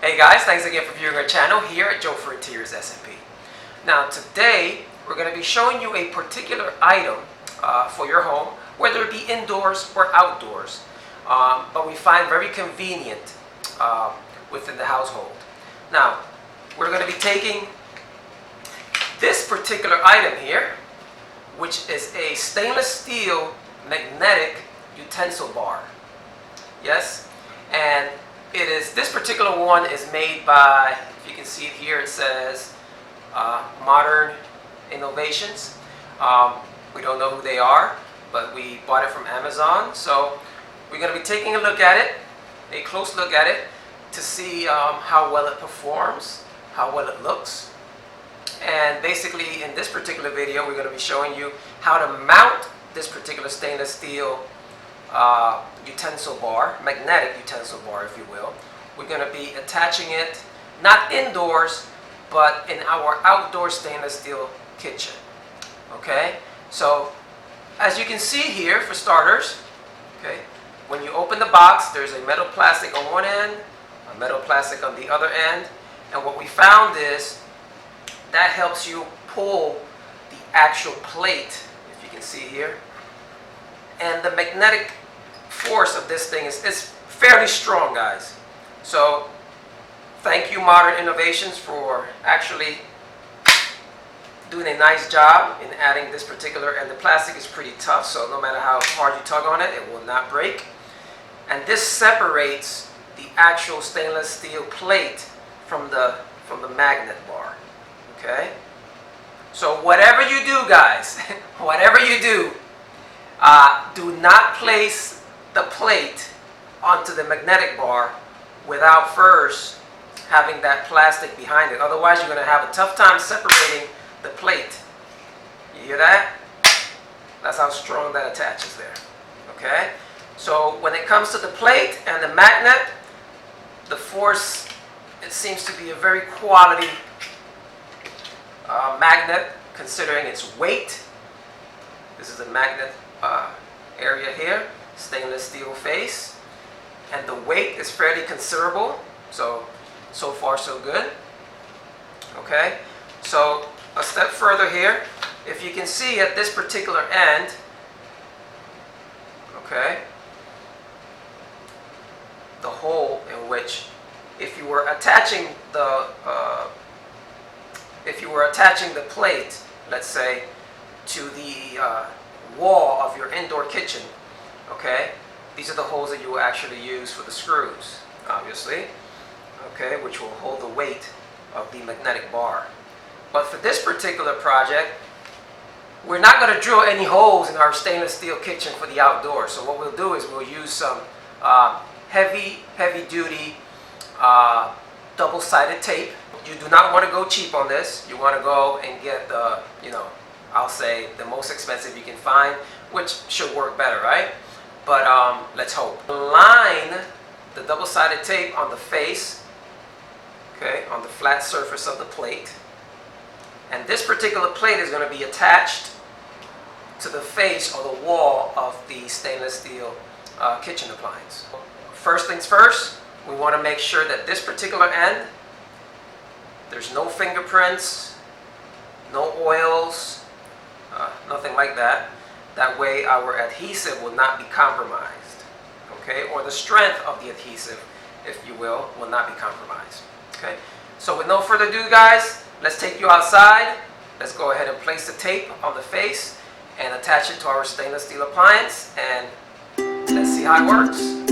Hey guys, thanks again for viewing our channel here at Joe for Interiors SMP. Now today we're going to be showing you a particular item for your home, whether it be indoors or outdoors, but we find very convenient within the household. Now we're going to be taking this particular item here, which is a stainless steel magnetic utensil bar. Yes, and this particular one is made by, if you can see it here, it says Modern Innovations. We don't know who they are, but we bought it from Amazon. So we're going to be taking a look at it, a close look at it, to see how well it performs, how well it looks. And basically in this particular video we're going to be showing you how to mount this particular stainless steel utensil bar, magnetic utensil bar if you will. We're going to be attaching it not indoors but in our outdoor stainless steel kitchen. Okay, so as you can see here, for starters, okay, when you open the box there's a metal plastic on one end, a metal plastic on the other end, and what we found is that helps you pull the actual plate, if you can see here. And the magnetic force of this thing is fairly strong, guys. So thank you Modern Innovations for actually doing a nice job in adding this particular, and the plastic is pretty tough, so no matter how hard you tug on it, it will not break. And this separates the actual stainless steel plate from the magnet bar. Okay, so whatever you do, guys, whatever you do, do not place the plate onto the magnetic bar without first having that plastic behind it. Otherwise, you're going to have a tough time separating the plate. You hear that? That's how strong that attaches there. Okay, so when it comes to the plate and the magnet, the force, it seems to be a very quality magnet considering its weight. This is the magnet area here, stainless steel face, and the weight is fairly considerable, so far so good. Okay, so a step further here, if you can see at this particular end, okay, the hole in which, if you were attaching the plate, let's say, to the wall of your indoor kitchen, okay, these are the holes that you will actually use for the screws, obviously, okay, which will hold the weight of the magnetic bar. But for this particular project, we're not going to drill any holes in our stainless steel kitchen for the outdoors. So what we'll do is we'll use some heavy duty double-sided tape. You do not want to go cheap on this. You want to go and get the, I'll say the most expensive you can find, which should work better, right? But let's hope. Line the double-sided tape on the face, okay, on the flat surface of the plate. And this particular plate is going to be attached to the face or the wall of the stainless steel kitchen appliance. First things first, we want to make sure that this particular end, there's no fingerprints, no oils, nothing like that. That way our adhesive will not be compromised, okay? Or the strength of the adhesive, if you will not be compromised, okay? So with no further ado, guys, let's take you outside. Let's go ahead and place the tape on the face and attach it to our stainless steel appliance, and let's see how it works.